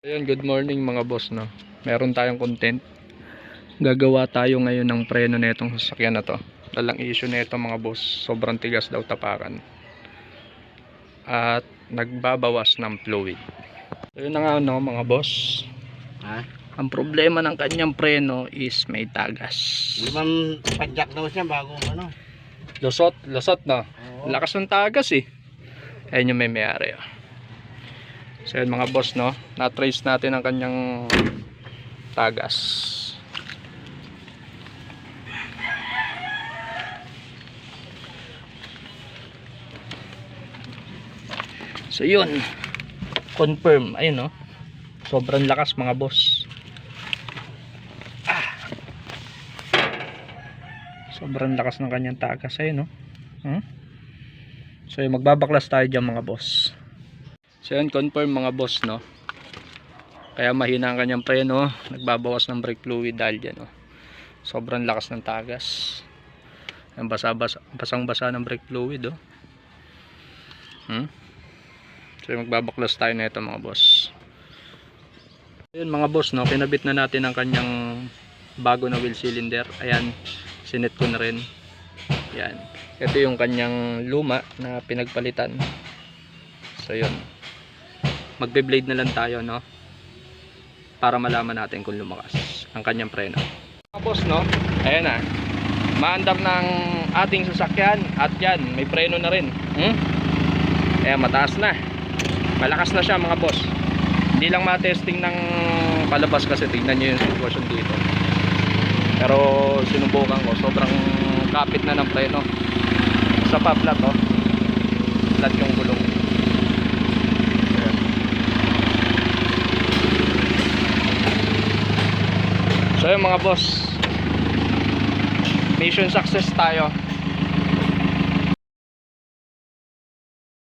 Ayun, good morning mga boss, no. Meron tayong content. Gagawa tayo ngayon ng preno nitong sasakyan na to. Dalang issue nito mga boss, sobrang tigas daw tapakan. At nagbabawas ng fluid. Ayun na nga no mga boss. Ang problema ng kanyang preno is may tagas. Limang padjak daw siya bago ano. Lusot no. Oo. Lakas ng tagas eh. Ayun yung may-ari oh. So yun mga boss no, na-trace natin ang kanyang tagas. So yun, confirm, ayun no, sobrang lakas mga boss. Sobrang lakas ng kanyang tagas, ayun no. So yun, magbabaklas tayo dyan mga boss. So yun, confirm mga boss no. Kaya mahina ang kanyang preno, nagbabawas ng brake fluid dahil dyan oh. Sobrang lakas ng tagas. Ang basang-basa ng brake fluid oh. So yun, magbabaklas tayo na ito mga boss. Ayun mga boss no, kinabit na natin ang kanyang bago na wheel cylinder. Ayan, sinet ko na rin. Yan. Ito yung kanyang luma na pinagpalitan. So yun, magbe-blade na lang tayo no, para malaman natin kung lumakas ang kanyang preno. Mga boss no, ayan na, maandar ng ating sasakyan at yan, may preno na rin. Ayan, mataas na, malakas na siya mga boss. Hindi lang matesting ng palabas kasi tingnan nyo yung sitwasyon dito. Pero sinubukan ko, sobrang kapit na ng preno. Sa pa flat oh, flat yung gulong. So yun mga boss, mission success tayo.